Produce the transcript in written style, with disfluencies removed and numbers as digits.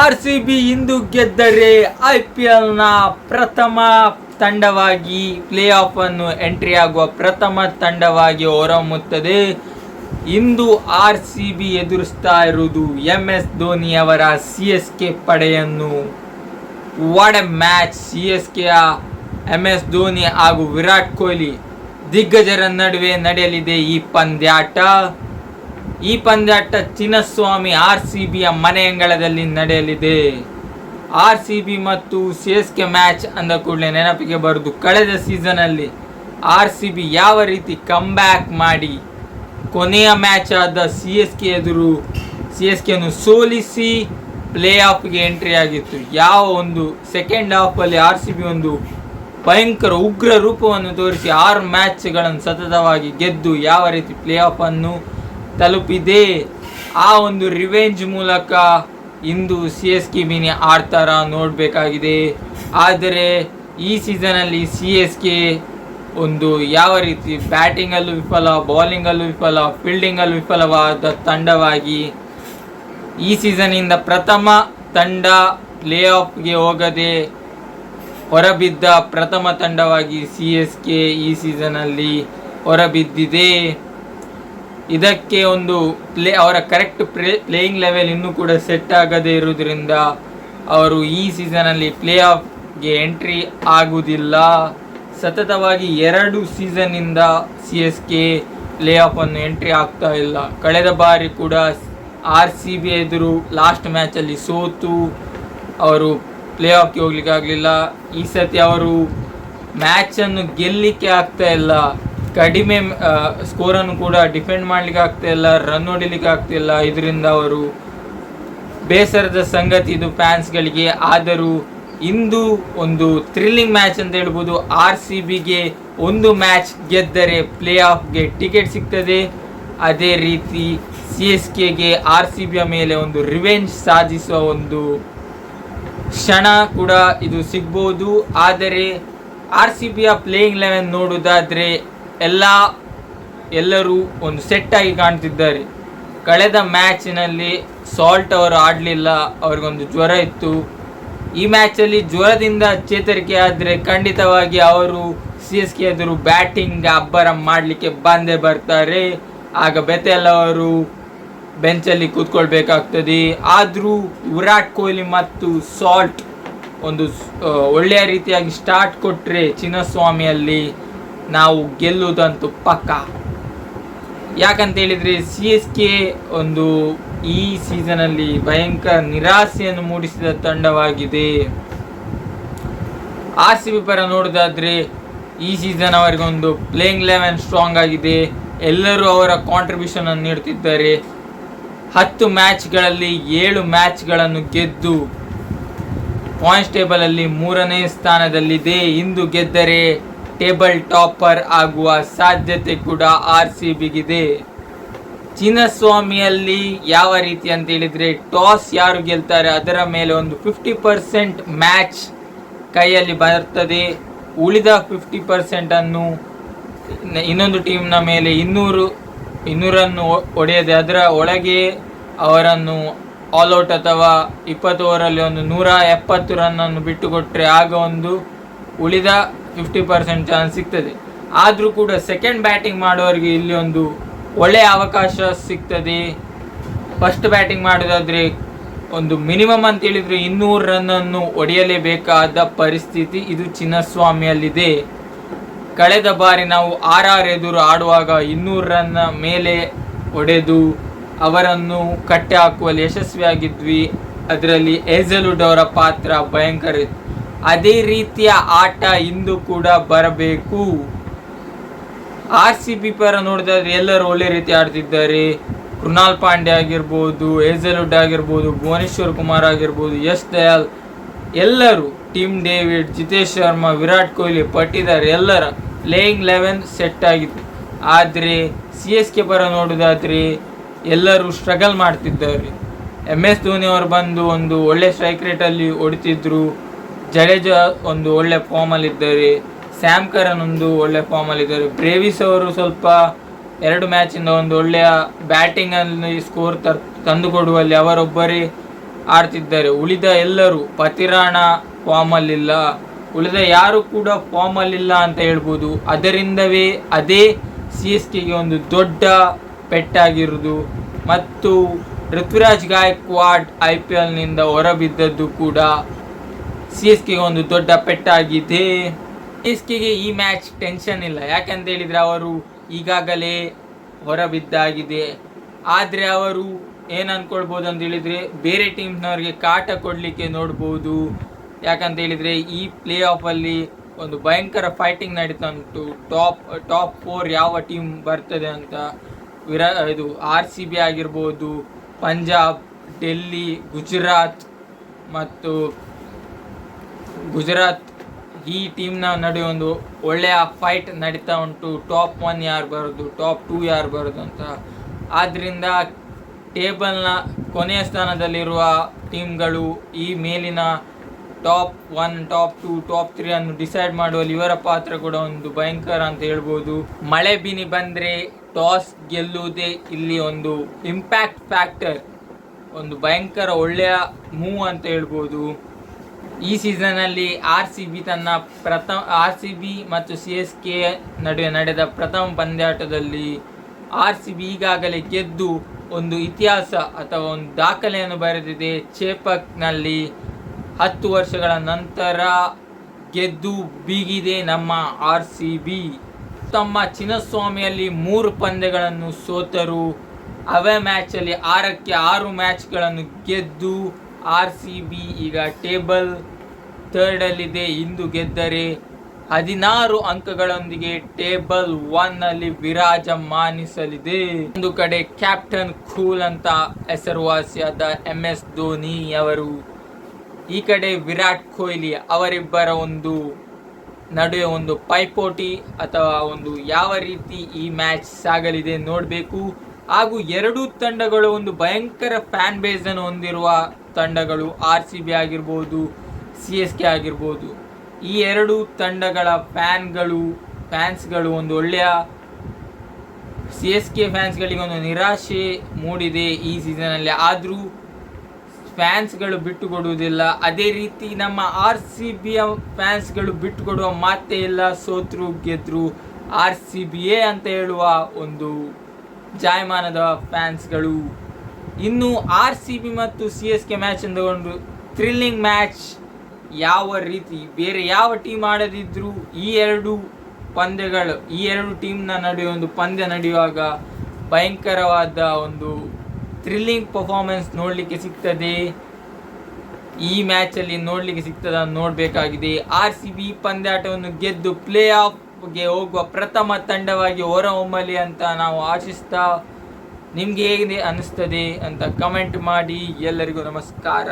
RCB ಇಂದು ಗೆದ್ದರೆ IPLನ ಪ್ರಥಮ ತಂಡವಾಗಿ ಪ್ಲೇ ಆಫ್ ಅನ್ನು ಎಂಟ್ರಿ ಆಗುವ ಪ್ರಥಮ ತಂಡವಾಗಿ ಹೊರಹೊಮ್ಮುತ್ತದೆ. ಇಂದು RCB ಎದುರಿಸ್ತಾ ಇರುವುದು MS ಧೋನಿ ಅವರ CSK ಪಡೆಯನ್ನು. What A match! CSK MS Dhoni ಹಾಗೂ ವಿರಾಟ್ ಕೊಹ್ಲಿ ದಿಗ್ಗಜರ ನಡುವೆ ನಡೆಯಲಿದೆ ಈ ಪಂದ್ಯಾಟ. ಈ ಪಂದ್ಯಾಟ ಚಿನ್ನಸ್ವಾಮಿ RCBಯ ಮನೆಯಂಗಳದಲ್ಲಿ ನಡೆಯಲಿದೆ. RCB ಮತ್ತು CSK ಮ್ಯಾಚ್ ಅಂದ ಕೂಡಲೇ ನೆನಪಿಗೆ ಬರುವುದು ಕಳೆದ ಸೀಸನಲ್ಲಿ RCB ಯಾವ ರೀತಿ ಕಮ್ಬ್ಯಾಕ್ ಮಾಡಿ ಕೊನೆಯ ಮ್ಯಾಚ್ ಆದ CSK ಎದುರು CSKಯನ್ನು ಸೋಲಿಸಿ ಪ್ಲೇ ಆಫ್ಗೆ ಎಂಟ್ರಿ ಆಗಿತ್ತು. ಯಾವ ಒಂದು ಸೆಕೆಂಡ್ ಹಾಫಲ್ಲಿ RCB ಒಂದು ಭಯಂಕರ ಉಗ್ರ ರೂಪವನ್ನು ತೋರಿಸಿ 6 ಮ್ಯಾಚ್ಗಳನ್ನು ಸತತವಾಗಿ ಗೆದ್ದು ಯಾವ ರೀತಿ ಪ್ಲೇ ಆಫ್ ಅನ್ನು ತಲುಪಿದೆ. ಆ ಒಂದು ರಿವೆಂಜ್ ಮೂಲಕ ಇಂದು CSK ಮಿನಿ ಆಡ್ತಾರ ನೋಡಬೇಕಾಗಿದೆ. ಆದರೆ ಈ ಸೀಸನಲ್ಲಿ CSK ಒಂದು ಯಾವ ರೀತಿ ಬ್ಯಾಟಿಂಗಲ್ಲೂ ವಿಫಲ, ಬೌಲಿಂಗಲ್ಲೂ ವಿಫಲ, ಫೀಲ್ಡಿಂಗಲ್ಲೂ ವಿಫಲವಾದ ತಂಡವಾಗಿ ಈ ಸೀಸನ್ನಿಂದ ಪ್ರಥಮ ತಂಡ ಪ್ಲೇ ಆಫ್ಗೆ ಹೋಗದೆ ಹೊರಬಿದ್ದ ಪ್ರಥಮ ತಂಡವಾಗಿ CSK ಈ ಸೀಸನಲ್ಲಿ ಹೊರಬಿದ್ದಿದೆ. ಇದಕ್ಕೆ ಒಂದು ಅವರ ಕರೆಕ್ಟ್ ಪ್ಲೇಯಿಂಗ್ ಲೆವೆಲ್ ಇನ್ನೂ ಕೂಡ ಸೆಟ್ ಆಗದೇ ಇರುವುದರಿಂದ ಅವರು ಈ ಸೀಸನಲ್ಲಿ ಪ್ಲೇ ಆಫ್ಗೆ ಎಂಟ್ರಿ ಆಗುವುದಿಲ್ಲ. ಸತತವಾಗಿ 2 ಸೀಸನ್ನಿಂದ CSK ಪ್ಲೇ ಆಫನ್ನು ಎಂಟ್ರಿ ಆಗ್ತಾ ಇಲ್ಲ. ಕಳೆದ ಬಾರಿ ಕೂಡ RCB ಎದುರು ಲಾಸ್ಟ್ ಮ್ಯಾಚಲ್ಲಿ ಸೋತು ಅವರು ಪ್ಲೇ ಆಫ್ಗೆ ಹೋಗ್ಲಿಕ್ಕೆ ಆಗಲಿಲ್ಲ. ಈ ಸತಿ ಅವರು ಮ್ಯಾಚನ್ನು ಗೆಲ್ಲಲಿಕ್ಕೆ ಆಗ್ತಾ ಇಲ್ಲ. ಕಡಿಮೆ ಸ್ಕೋರನ್ನು ಕೂಡ ಡಿಫೆಂಡ್ ಮಾಡಲಿಕ್ಕೆ ಆಗ್ತಾ ಇಲ್ಲ, ರನ್ ಹೊಡಿಲಿಕ್ಕೆ ಆಗ್ತಿಲ್ಲ. ಇದರಿಂದ ಅವರು ಬೇಸರದ ಸಂಗತಿ ಇದು ಫ್ಯಾನ್ಸ್ಗಳಿಗೆ. ಆದರೂ ಇಂದು ಒಂದು ಥ್ರಿಲ್ಲಿಂಗ್ ಮ್ಯಾಚ್ ಅಂತ ಹೇಳ್ಬೋದು. RCBಗೆ ಒಂದು ಮ್ಯಾಚ್ ಗೆದ್ದರೆ ಪ್ಲೇ ಆಫ್ಗೆ ಟಿಕೆಟ್ ಸಿಗ್ತದೆ. ಅದೇ ರೀತಿ CSKಗೆ RCBಯ ಮೇಲೆ ಒಂದು ರಿವೆಂಜ್ ಸಾಧಿಸುವ ಒಂದು ಕ್ಷಣ ಕೂಡ ಇದು ಸಿಗ್ಬೋದು. ಆದರೆ RCBಯ ಪ್ಲೇಯಿಂಗ್ ಲೆವೆನ್ ನೋಡುವುದಾದರೆ ಎಲ್ಲರೂ ಒಂದು ಸೆಟ್ ಆಗಿ ಕಾಣ್ತಿದ್ದಾರೆ. ಕಳೆದ ಮ್ಯಾಚಿನಲ್ಲಿ ಸಾಲ್ಟ್ ಅವರು ಆಡಲಿಲ್ಲ, ಅವ್ರಿಗೊಂದು ಜ್ವರ ಇತ್ತು. ಈ ಮ್ಯಾಚಲ್ಲಿ ಜ್ವರದಿಂದ ಚೇತರಿಕೆ ಆದರೆ ಖಂಡಿತವಾಗಿ ಅವರು CSK ಎದುರು ಬ್ಯಾಟಿಂಗ್ ಅಬ್ಬರ ಮಾಡಲಿಕ್ಕೆ ಬಂದೇ ಬರ್ತಾರೆ. ಆಗ ಬೆತೆಲ್ ಅವರು ಬೆಂಚಲ್ಲಿ ಕೂತ್ಕೊಳ್ಬೇಕಾಗ್ತದೆ. ಆದರೂ ವಿರಾಟ್ ಕೊಹ್ಲಿ ಮತ್ತು ಸಾಲ್ಟ್ ಒಂದು ಒಳ್ಳೆಯ ರೀತಿಯಾಗಿ ಸ್ಟಾರ್ಟ್ ಕೊಟ್ಟರೆ ಚಿನ್ನಸ್ವಾಮಿಯಲ್ಲಿ ನಾವು ಗೆಲ್ಲುವುದಂತೂ ಪಕ್ಕ. ಯಾಕಂತ ಹೇಳಿದರೆ CSK ಒಂದು ಈ ಸೀಸನಲ್ಲಿ ಭಯಂಕರ ನಿರಾಸೆಯನ್ನು ಮೂಡಿಸಿದ ತಂಡವಾಗಿದೆ. RCB ಪರ ನೋಡೋದಾದರೆ ಈ ಸೀಸನ್ ಅವರಿಗೊಂದು ಪ್ಲೇಯಿಂಗ್ ಲೆವೆನ್ ಸ್ಟ್ರಾಂಗ್ ಆಗಿದೆ. ಎಲ್ಲರೂ ಅವರ ಕಾಂಟ್ರಿಬ್ಯೂಷನ್ ಅನ್ನು ನೀಡುತ್ತಿದ್ದಾರೆ. 10 ಮ್ಯಾಚ್ಗಳಲ್ಲಿ 7 ಮ್ಯಾಚ್ಗಳನ್ನು ಗೆದ್ದು ಪಾಯಿಂಟ್ಸ್ ಟೇಬಲಲ್ಲಿ 3ನೇ ಸ್ಥಾನದಲ್ಲಿದೆ. ಇಂದು ಗೆದ್ದರೆ ಟೇಬಲ್ ಟಾಪರ್ ಆಗುವ ಸಾಧ್ಯತೆ ಕೂಡ RCBಗಿದೆ. ಚಿನ್ನಸ್ವಾಮಿಯಲ್ಲಿ ಯಾವ ರೀತಿ ಅಂತ ಹೇಳಿದರೆ ಟಾಸ್ ಯಾರು ಗೆಲ್ತಾರೆ ಅದರ ಮೇಲೆ ಒಂದು 50% ಮ್ಯಾಚ್ ಕೈಯಲ್ಲಿ ಬರ್ತದೆ. ಉಳಿದ 50% ಅನ್ನು ಇನ್ನೊಂದು ಟೀಮ್ನ ಮೇಲೆ 200 ಹೊಡೆಯದೆ ಅದರ ಒಳಗೆ ಅವರನ್ನು ಆಲ್ಔಟ್ ಅಥವಾ 20 ಓವರಲ್ಲಿ ಒಂದು 170 ರನ್ನನ್ನು ಬಿಟ್ಟುಕೊಟ್ರೆ ಆಗ ಒಂದು ಉಳಿದ 50% ಚಾನ್ಸ್ ಸಿಗ್ತದೆ. ಆದರೂ ಕೂಡ ಸೆಕೆಂಡ್ ಬ್ಯಾಟಿಂಗ್ ಮಾಡುವವರಿಗೆ ಇಲ್ಲಿ ಒಂದು ಒಳ್ಳೆಯ ಅವಕಾಶ ಸಿಗ್ತದೆ. ಫಸ್ಟ್ ಬ್ಯಾಟಿಂಗ್ ಮಾಡೋದಾದರೆ ಒಂದು ಮಿನಿಮಮ್ ಅಂತ ಹೇಳಿದರೆ 200 ರನ್ನನ್ನು ಹೊಡೆಯಲೇಬೇಕಾದ ಪರಿಸ್ಥಿತಿ ಇದು ಚಿನ್ನಸ್ವಾಮಿಯಲ್ಲಿದೆ. ಕಳೆದ ಬಾರಿ ನಾವು RR ಎದುರು ಆಡುವಾಗ 200 ರನ್ನ ಮೇಲೆ ಹೊಡೆದು ಅವರನ್ನು ಕಟ್ಟೆ ಹಾಕುವಲ್ಲಿ ಯಶಸ್ವಿಯಾಗಿದ್ವಿ. ಅದರಲ್ಲಿ ಹೇಜಲ್ವುಡ್ ಅವರ ಪಾತ್ರ ಭಯಂಕರ ಇತ್ತು. ಅದೇ ರೀತಿಯ ಆಟ ಇಂದು ಕೂಡ ಬರಬೇಕು. RCB ಪರ ನೋಡಿದ್ರೆ ಎಲ್ಲರೂ ಒಳ್ಳೆ ರೀತಿ ಆಡ್ತಿದ್ದಾರೆ. ಕೃಣಾಲ್ ಪಾಂಡ್ಯ ಆಗಿರ್ಬೋದು, ಹೇಜಲ್ವುಡ್ ಆಗಿರ್ಬೋದು, ಭುವನೇಶ್ವರ್ ಕುಮಾರ್ ಆಗಿರ್ಬೋದು, ಯಶ್ ದಯಾಲ್, ಎಲ್ಲರೂ ಟಿಮ್ ಡೇವಿಡ್, ಜಿತೇಶ್ ಶರ್ಮಾ, ವಿರಾಟ್ ಕೊಹ್ಲಿ, ಪಟ್ಟಿದಾರ್ ಎಲ್ಲರ ಪ್ಲೇಯಿಂಗ್ ಲೆವೆನ್ ಸೆಟ್ ಆಗಿತ್ತು. ಆದರೆ CSK ಪರ ನೋಡೋದಾದರೆ ಎಲ್ಲರೂ ಸ್ಟ್ರಗಲ್ ಮಾಡ್ತಿದ್ದಾರೆ. MS ಧೋನಿ ಅವರು ಬಂದು ಒಂದು ಒಳ್ಳೆ ಸ್ಟ್ರೈಕ್ ರೇಟಲ್ಲಿ ಹೊಡಿತಿದ್ರು. ಜಡೇಜಾ ಒಂದು ಒಳ್ಳೆ ಫಾರ್ಮಲ್ಲಿದ್ದಾರೆ. ಸ್ಯಾಮ್ ಕರನ್ ಒಂದು ಒಳ್ಳೆ ಫಾರ್ಮಲ್ಲಿದ್ದಾರೆ. ಬ್ರೇವಿಸ್ ಅವರು ಸ್ವಲ್ಪ 2 ಮ್ಯಾಚಿಂದ ಒಂದು ಒಳ್ಳೆಯ ಬ್ಯಾಟಿಂಗಲ್ಲಿ ಸ್ಕೋರ್ ತಂದುಕೊಡುವಲ್ಲಿ ಅವರೊಬ್ಬರೇ ಆಡ್ತಿದ್ದಾರೆ. ಉಳಿದ ಎಲ್ಲರೂ ಪತಿರಾಣ ಫಾರ್ಮಲ್ಲಿಲ್ಲ, ಉಳಿದ ಯಾರು ಕೂಡ ಫಾರ್ಮಲ್ಲಿಲ್ಲ ಅಂತ ಹೇಳ್ಬೋದು. ಅದರಿಂದವೇ ಅದೇ ಸಿ ಎಸ್ ಕೆಗೆ ಒಂದು ದೊಡ್ಡ ಪೆಟ್ಟಾಗಿರುವುದು. ಮತ್ತು ಋತುರಾಜ್ ಗಾಯಕ್ವಾಡ್ IPLನಿಂದ ಹೊರಬಿದ್ದದ್ದು ಕೂಡ ಸಿ ಎಸ್ ಕೆಗೆ ಒಂದು ದೊಡ್ಡ ಪೆಟ್ಟಾಗಿದೆ. ಸಿ ಎಸ್ ಕೆಗೆ ಈ ಮ್ಯಾಚ್ ಟೆನ್ಷನ್ ಇಲ್ಲ, ಯಾಕಂತ ಹೇಳಿದರೆ ಅವರು ಈಗಾಗಲೇ ಹೊರಬಿದ್ದಾಗಿದೆ. ಆದರೆ ಅವರು ಏನು ಅಂದ್ಕೊಳ್ಬೋದು ಅಂತ ಹೇಳಿದರೆ ಬೇರೆ ಟೀಮ್ನವ್ರಿಗೆ ಕಾಟ ಕೊಡಲಿಕ್ಕೆ ನೋಡ್ಬೋದು. ಯಾಕಂತ ಹೇಳಿದರೆ ಈ ಪ್ಲೇ ಆಫಲ್ಲಿ ಒಂದು ಭಯಂಕರ ಫೈಟಿಂಗ್ ನಡೀತಾ ಉಂಟು. ಟಾಪ್ 4 ಯಾವ ಟೀಮ್ ಬರ್ತದೆ ಅಂತ. ಇದು RCB ಆಗಿರ್ಬೋದು, ಪಂಜಾಬ್, ಡೆಲ್ಲಿ, ಗುಜರಾತ್ ಈ ಟೀಮ್ನ ನಡುವೆ ಒಂದು ಒಳ್ಳೆಯ ಫೈಟ್ ನಡೀತಾ ಉಂಟು. ಟಾಪ್ 1 ಯಾರು ಬರೋದು, ಟಾಪ್ 2 ಯಾರು ಬರೋದು ಅಂತ. ಆದ್ದರಿಂದ ಟೇಬಲ್ನ ಕೊನೆಯ ಸ್ಥಾನದಲ್ಲಿರುವ ಟೀಮ್ಗಳು ಈ ಮೇಲಿನ ಟಾಪ್ 1, ಟಾಪ್ 2, ಟಾಪ್ 3 ಅನ್ನು ಡಿಸೈಡ್ ಮಾಡುವಲ್ಲಿ ಇವರ ಪಾತ್ರ ಕೂಡ ಒಂದು ಭಯಂಕರ ಅಂತ ಹೇಳ್ಬೋದು. ಮಳೆ ಬಿನಿ ಬಂದರೆ ಟಾಸ್ ಗೆಲ್ಲುವುದೇ ಇಲ್ಲಿ ಒಂದು ಇಂಪ್ಯಾಕ್ಟ್ ಫ್ಯಾಕ್ಟರ್, ಒಂದು ಭಯಂಕರ ಒಳ್ಳೆಯ ಮೂವ್ ಅಂತ ಹೇಳ್ಬೋದು. ಈ ಸೀಸನಲ್ಲಿ RCB ಮತ್ತು CSK ನಡುವೆ ನಡೆದ ಪ್ರಥಮ ಪಂದ್ಯಾಟದಲ್ಲಿ RCB ಈಗಾಗಲೇ ಗೆದ್ದು ಒಂದು ಇತಿಹಾಸ ಅಥವಾ ಒಂದು ದಾಖಲೆಯನ್ನು ಬರೆದಿದೆ. ಚೇಪಕ್ನಲ್ಲಿ 10 ವರ್ಷಗಳ ನಂತರ ಗೆದ್ದು ಬೀಗಿದೆ ನಮ್ಮ RCB. ತಮ್ಮ ಚಿನ್ನಸ್ವಾಮಿಯಲ್ಲಿ 3 ಪಂದ್ಯಗಳನ್ನು ಸೋತರು. ಅವೇ ಮ್ಯಾಚಲ್ಲಿ 6ಕ್ಕೆ 6 ಮ್ಯಾಚ್ಗಳನ್ನು ಗೆದ್ದು RCB ಈಗ ಟೇಬಲ್ 3ರಲ್ಲಿದೆ. ಇಂದು ಗೆದ್ದರೆ 16 ಅಂಕಗಳೊಂದಿಗೆ ಟೇಬಲ್ 1ನಲ್ಲಿ ವಿರಾಜಮಾನಿಸಲಿದೆ. ಒಂದು ಕಡೆ ಕ್ಯಾಪ್ಟನ್ ಕೂಲ್ ಅಂತ ಹೆಸರುವಾಸಿಯಾದ MS ಧೋನಿ ಅವರು, ಈ ಕಡೆ ವಿರಾಟ್ ಕೊಹ್ಲಿ ಅವರಿಬ್ಬರ ಒಂದು ನಡುವೆ ಒಂದು ಪೈಪೋಟಿ ಅಥವಾ ಒಂದು ಯಾವ ರೀತಿ ಈ ಮ್ಯಾಚ್ ಸಾಗಲಿದೆ ನೋಡಬೇಕು. ಹಾಗೂ ಎರಡೂ ತಂಡಗಳು ಒಂದು ಭಯಂಕರ ಫ್ಯಾನ್ ಬೇಸ್ ಅನ್ನು ಹೊಂದಿರುವ ತಂಡಗಳು. RCB ಆಗಿರ್ಬೋದು, CSK ಆಗಿರ್ಬೋದು. ಈ ಎರಡೂ ತಂಡಗಳ ಫ್ಯಾನ್ಸ್ಗಳು ಒಂದು ಒಳ್ಳೆಯ CSK ಫ್ಯಾನ್ಸ್ಗಳಿಗೆ ಒಂದು ನಿರಾಶೆ ಮೂಡಿದೆ ಈ ಸೀಸನಲ್ಲಿ. ಆದರೂ ಫ್ಯಾನ್ಸ್ಗಳು ಬಿಟ್ಟು ಕೊಡುವುದಿಲ್ಲ. ಅದೇ ರೀತಿ ನಮ್ಮ RCBಯ ಫ್ಯಾನ್ಸ್ಗಳು ಬಿಟ್ಟು ಕೊಡುವ ಮಾತೇ ಇಲ್ಲ. ಸೋತ್ರು ಗೆದ್ರು RCBಯೇ ಅಂತ ಹೇಳುವ ಒಂದು ಜಾಯಮಾನದ ಫ್ಯಾನ್ಸ್ಗಳು. ಇನ್ನು RCB ಮತ್ತು CSK ಮ್ಯಾಚ್ ಎಂದುಕೊಂಡು ಥ್ರಿಲ್ಲಿಂಗ್ ಮ್ಯಾಚ್, ಯಾವ ರೀತಿ ಬೇರೆ ಯಾವ ಟೀಮ್ ಆಡದಿದ್ರು ಈ ಎರಡು ಟೀಮ್ನ ನಡುವೆ ಒಂದು ಪಂದ್ಯ ನಡೆಯುವಾಗ ಭಯಂಕರವಾದ ಒಂದು ಥ್ರಿಲ್ಲಿಂಗ್ ಪರ್ಫಾರ್ಮೆನ್ಸ್ ನೋಡಲಿಕ್ಕೆ ಸಿಗ್ತದೆ. ಈ ಮ್ಯಾಚಲ್ಲಿ ನೋಡಲಿಕ್ಕೆ ಸಿಗ್ತದ ನೋಡಬೇಕಾಗಿದೆ. RCB ಪಂದ್ಯಾಟವನ್ನು ಗೆದ್ದು ಪ್ಲೇ ಆಫ್ಗೆ ಹೋಗುವ ಪ್ರಥಮ ತಂಡವಾಗಿ ಹೊರಹೊಮ್ಮಲಿ ಅಂತ ನಾವು ಆಶಿಸ್ತಾ, ನಿಮಗೆ ಹೇಗೆ ಅನಿಸ್ತದೆ ಅಂತ ಕಮೆಂಟ್ ಮಾಡಿ. ಎಲ್ಲರಿಗೂ ನಮಸ್ಕಾರ.